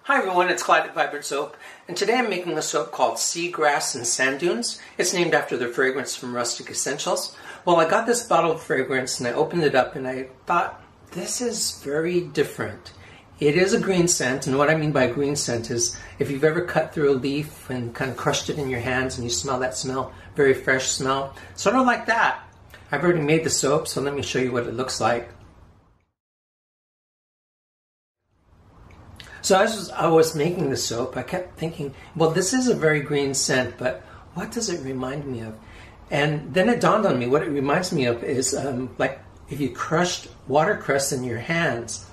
Hi everyone, it's Clyde at Vibrant Soap, and today I'm making a soap called Seagrass and Sand Dunes. It's named after the fragrance from Rustic Essentials. Well, I got this bottle of fragrance and I opened it up and I thought, this is very different. It is a green scent, and what I mean by green scent is if you've ever cut through a leaf and kind of crushed it in your hands and you smell that smell, very fresh smell, sort of like that. I've already made the soap, so let me show you what it looks like. So as I was making the soap, I kept thinking, well, this is a very green scent, but what does it remind me of? And then it dawned on me, what it reminds me of is like if you crushed watercress in your hands.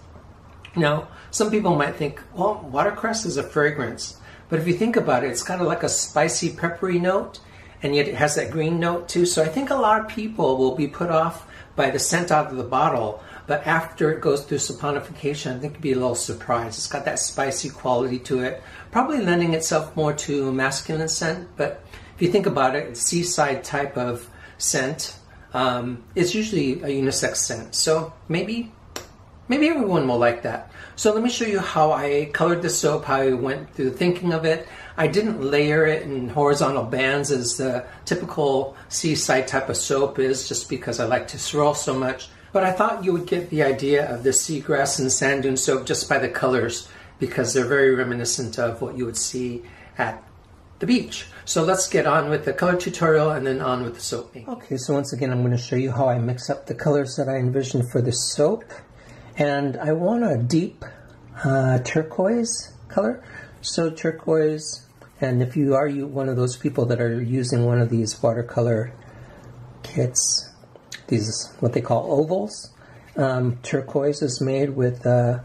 Now, some people might think, well, watercress is a fragrance. But if you think about it, it's kind of like a spicy, peppery note, and yet it has that green note too. So I think a lot of people will be put off by the scent out of the bottle, but after it goes through saponification, I think you'd be a little surprised. It's got that spicy quality to it, probably lending itself more to masculine scent, but if you think about it, it's seaside type of scent. It's usually a unisex scent, so maybe everyone will like that. So let me show you how I colored the soap, how I went through the thinking of it. I didn't layer it in horizontal bands as the typical seaside type of soap is, just because I like to swirl so much. But I thought you would get the idea of the seagrass and sand dune soap just by the colors, because they're very reminiscent of what you would see at the beach. So let's get on with the color tutorial and then on with the soap making. Okay, so once again I'm going to show you how I mix up the colors that I envisioned for the soap. And I want a deep turquoise color. So turquoise, and if you are one of those people that are using one of these watercolor kits, these what they call ovals, turquoise is made with a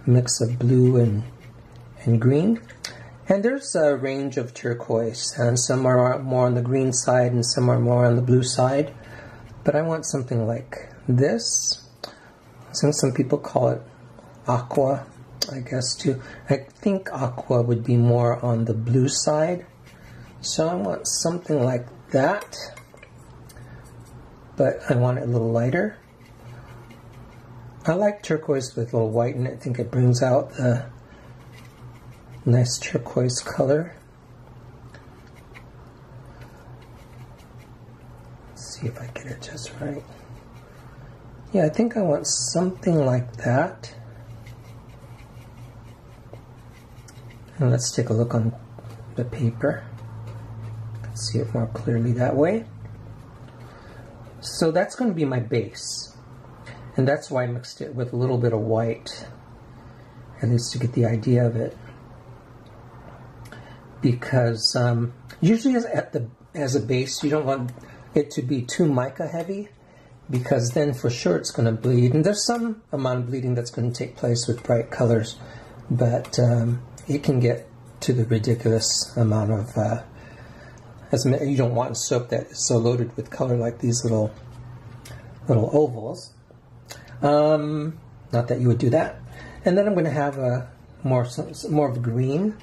mix of blue and green. And there's a range of turquoise, and some are more on the green side and some are more on the blue side. But I want something like this. Some people call it aqua, I guess too. I think aqua would be more on the blue side. So I want something like that, but I want it a little lighter. I like turquoise with a little white in it. I think it brings out the nice turquoise color. Let's see if I get it just right. Yeah, I think I want something like that. And let's take a look on the paper. Let's see it more clearly that way. So that's going to be my base. And that's why I mixed it with a little bit of white, at least to get the idea of it. Because usually as a base, you don't want it to be too mica heavy, because then for sure it's going to bleed. And there's some amount of bleeding that's going to take place with bright colors, but it can get to the ridiculous amount of, you don't want soap that is so loaded with color like these little ovals. Not that you would do that. And then I'm going to have more of a green,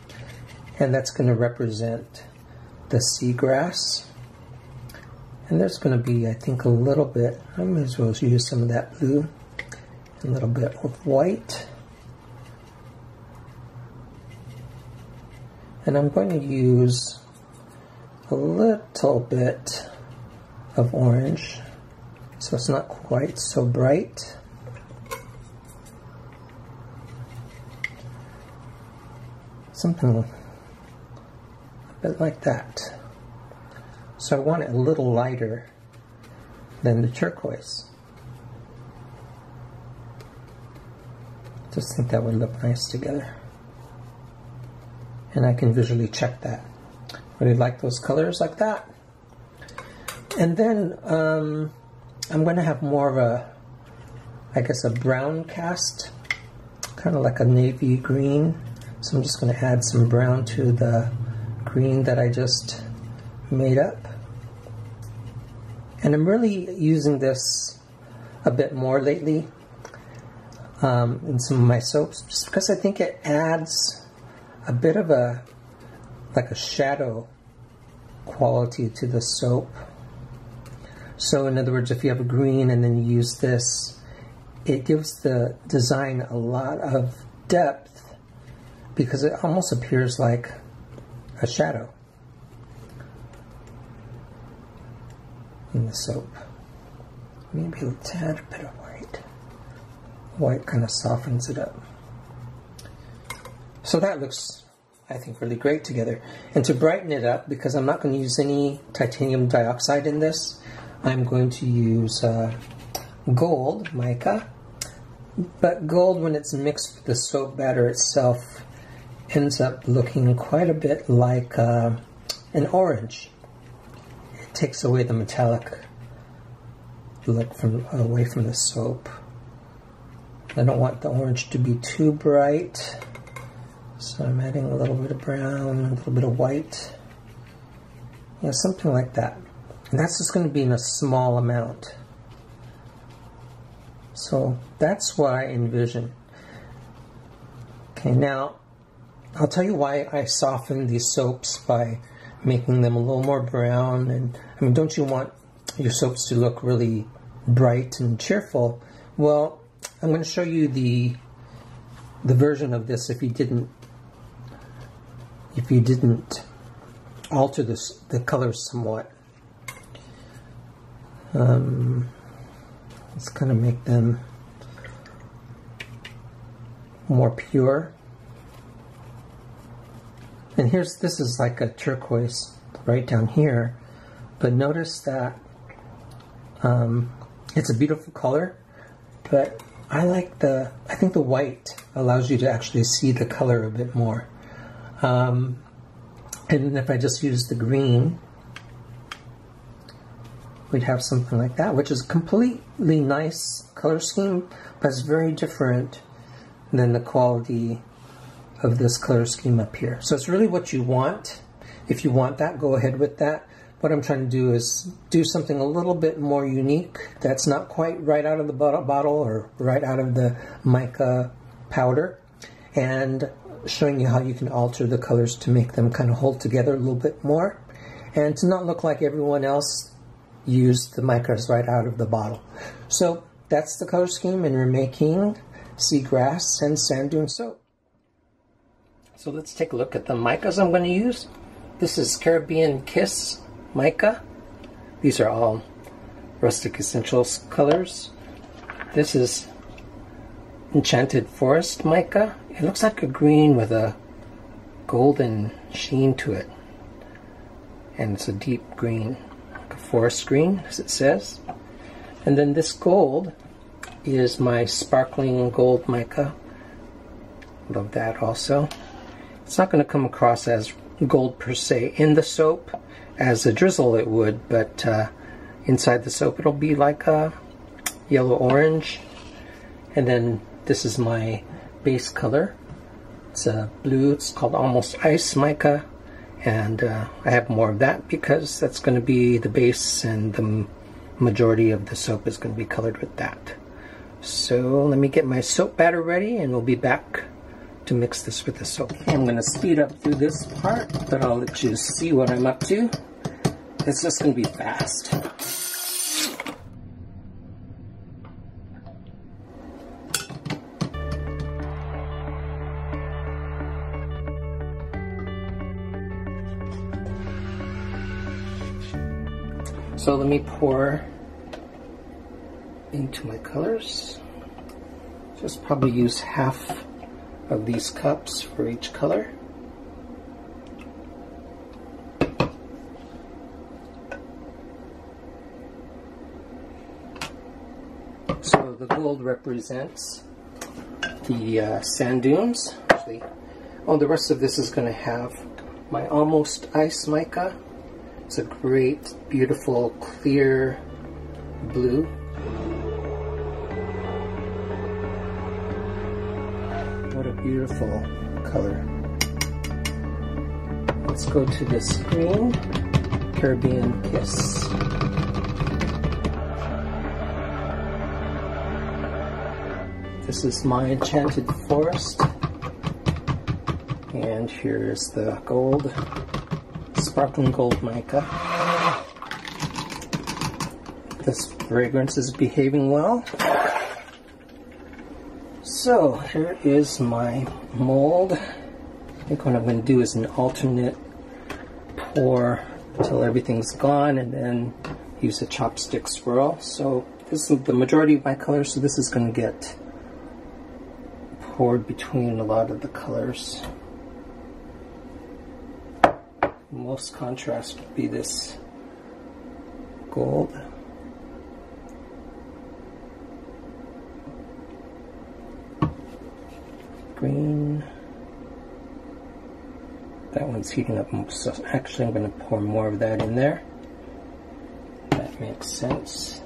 and that's going to represent the seagrass. And there's going to be, I think, a little bit, I might as well use some of that blue, a little bit of white. And I'm going to use a little bit of orange, so it's not quite so bright. Something a bit like that. So I want it a little lighter than the turquoise. Just think that would look nice together. And I can visually check that. Really like those colors like that. And then I'm going to have more of a, I guess, a brown cast, kind of like a navy green. So I'm just going to add some brown to the green that I just made up. And I'm really using this a bit more lately in some of my soaps, just because I think it adds a bit of like a shadow quality to the soap. So in other words, if you have a green and then you use this, it gives the design a lot of depth because it almost appears like a shadow in the soap. Maybe a tad bit of white. White kind of softens it up. So that looks, I think, really great together. And to brighten it up, because I'm not going to use any titanium dioxide in this, I'm going to use gold mica. But gold, when it's mixed with the soap batter itself, ends up looking quite a bit like an orange. It takes away the metallic look away from the soap. I don't want the orange to be too bright, so I'm adding a little bit of brown, a little bit of white, yeah, something like that. And that's just going to be in a small amount. So that's what I envision. Okay, now I'll tell you why I soften these soaps by making them a little more brown. And I mean, don't you want your soaps to look really bright and cheerful? Well, I'm going to show you the version of this if you didn't alter the colors somewhat. Let's kind of make them more pure. And this is like a turquoise right down here, but notice that it's a beautiful color, but I think the white allows you to actually see the color a bit more. And if I just use the green, we'd have something like that, which is a completely nice color scheme, but it's very different than the quality of this color scheme up here. So it's really what you want. If you want that, go ahead with that. What I'm trying to do is do something a little bit more unique that's not quite right out of the bottle or right out of the mica powder, and showing you how you can alter the colors to make them kind of hold together a little bit more and to not look like everyone else used the micas right out of the bottle. So that's the color scheme, and we're making seagrass and sand dune soap. So let's take a look at the micas I'm going to use. This is Caribbean Kiss mica. These are all Rustic Essentials colors. This is Enchanted Forest mica. It looks like a green with a golden sheen to it. And it's a deep green, like a forest green, as it says. And then this gold is my Sparkling Gold mica. Love that also. It's not going to come across as gold per se in the soap. As a drizzle it would, but inside the soap it'll be like a yellow-orange. And then this is my base color. It's a blue. It's called Almost Ice mica, and I have more of that because that's going to be the base, and the majority of the soap is going to be colored with that. So let me get my soap batter ready, and we'll be back to mix this with the soap. I'm going to speed up through this part, but I'll let you see what I'm up to. It's just going to be fast. So let me pour into my colors. Just probably use half of these cups for each color. So the gold represents the sand dunes. Actually, the rest of this is going to have my Almost Ice mica. It's a great, beautiful, clear blue. What a beautiful color. Let's go to this green, Caribbean Kiss. This is my Enchanted Forest. And here's the gold, Sparkling Gold mica. This fragrance is behaving well. So here is my mold think what I'm going to do is an alternate pour until everything's gone, and then use a chopstick swirl. So this is the majority of my color, so this is going to get poured between a lot of the colors. Most contrast would be this gold. Green. That one's heating up, so actually I'm going to pour more of that in there. That makes sense.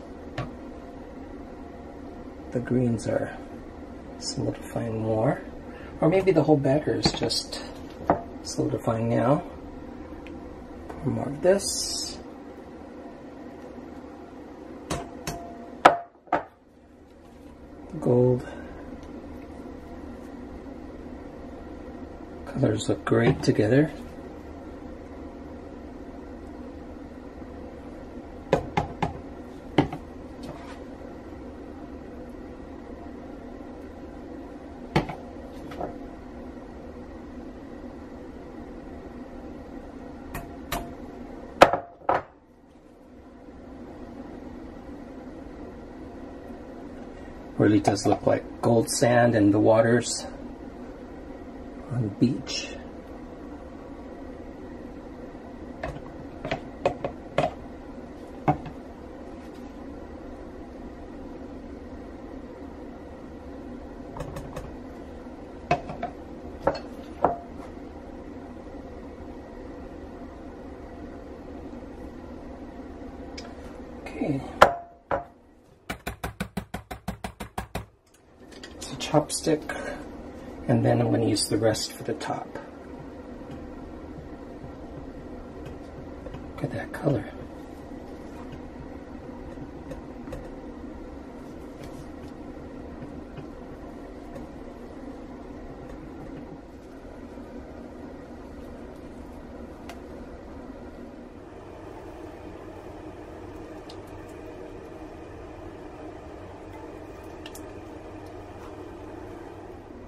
The greens are solidifying more. Or maybe the whole batter is just solidifying now. Pour more of this. Gold. Colors look great together. Really does look like gold sand and the waters on the beach. Okay. It's a chopstick, and then I'm going to use the rest for the top. Look at that color.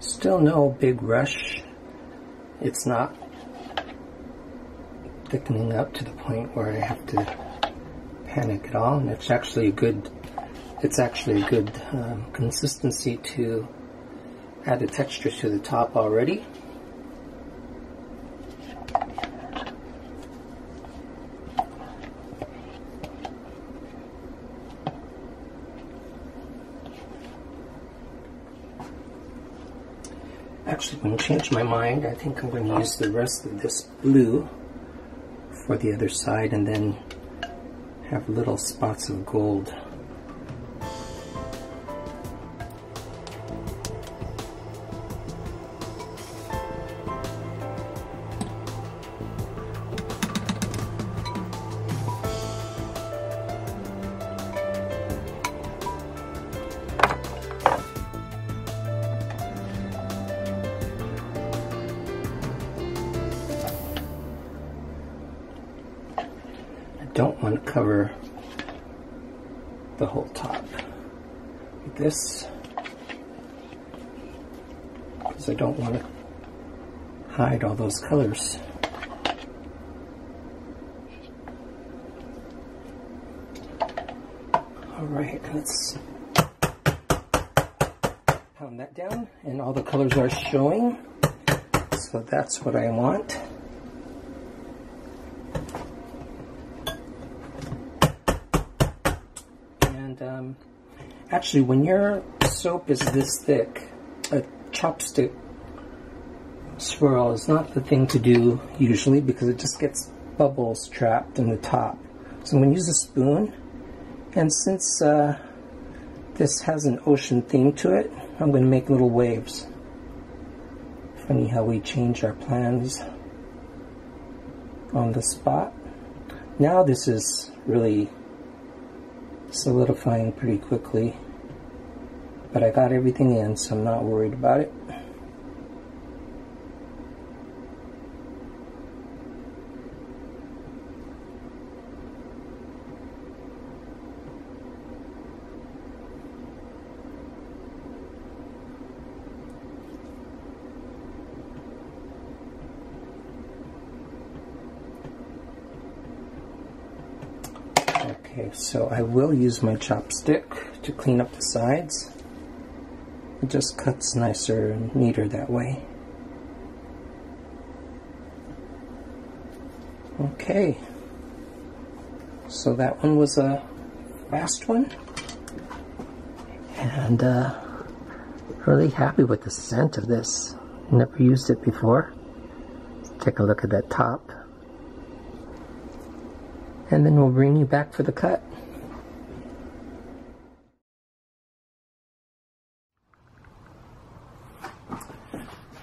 Still no big rush. It's not thickening up to the point where I have to panic at all, and it's actually a good consistency to add the texture to the top already. Actually, I'm going to change my mind. I think I'm going to use the rest of this blue for the other side, and then have little spots of gold. Don't want to cover the whole top with this, because I don't want to hide all those colors. Alright, let's pound that down, and all the colors are showing, so that's what I want. Actually, when your soap is this thick, a chopstick swirl is not the thing to do usually, because it just gets bubbles trapped in the top. So I'm going to use a spoon, and since this has an ocean theme to it, I'm going to make little waves. Funny how we change our plans on the spot. Now this is really solidifying pretty quickly, but I got everything in, so I'm not worried about it. Okay, so I will use my chopstick to clean up the sides. It just cuts nicer and neater that way. Okay, so that one was a fast one, and really happy with the scent of this. Never used it before. Take a look at that top, and then we'll bring you back for the cut.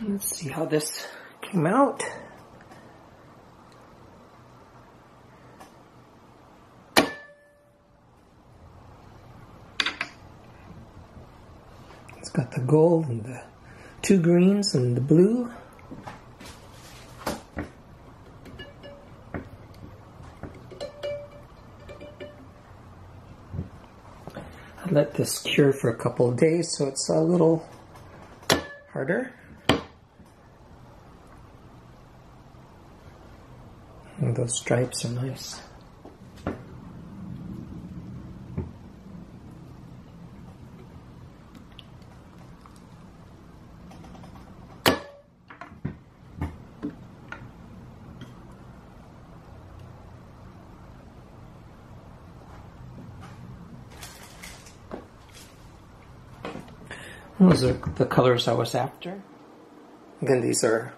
Let's see how this came out. It's got the gold and the 2 greens and the blue. I let this cure for a couple of days so it's a little harder. And those stripes are nice. Those are the colors I was after. Again, these are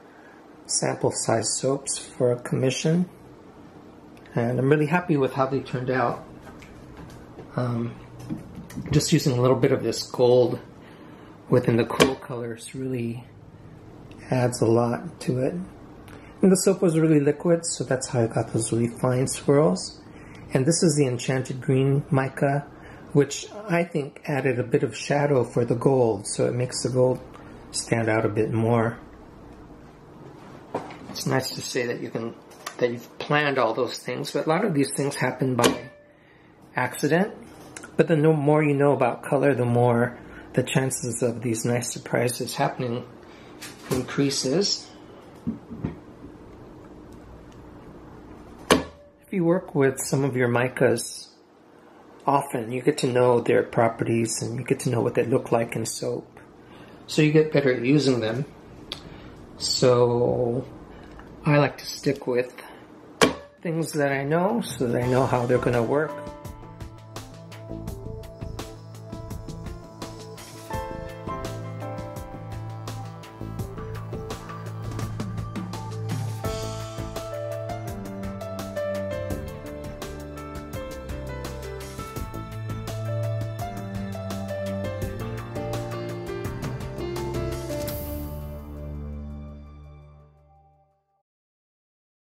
sample size soaps for a commission, and I'm really happy with how they turned out. Just using a little bit of this gold within the cool colors really adds a lot to it. And the soap was really liquid, so that's how I got those really fine swirls. And this is the enchanted green mica, which I think added a bit of shadow for the gold, so it makes the gold stand out a bit more. It's nice to say that you've planned all those things, but a lot of these things happen by accident. But the more you know about color, the more the chances of these nice surprises happening increases. If you work with some of your micas often, you get to know their properties and you get to know what they look like in soap. So you get better at using them. So I like to stick with things that I know so that I know how they're going to work.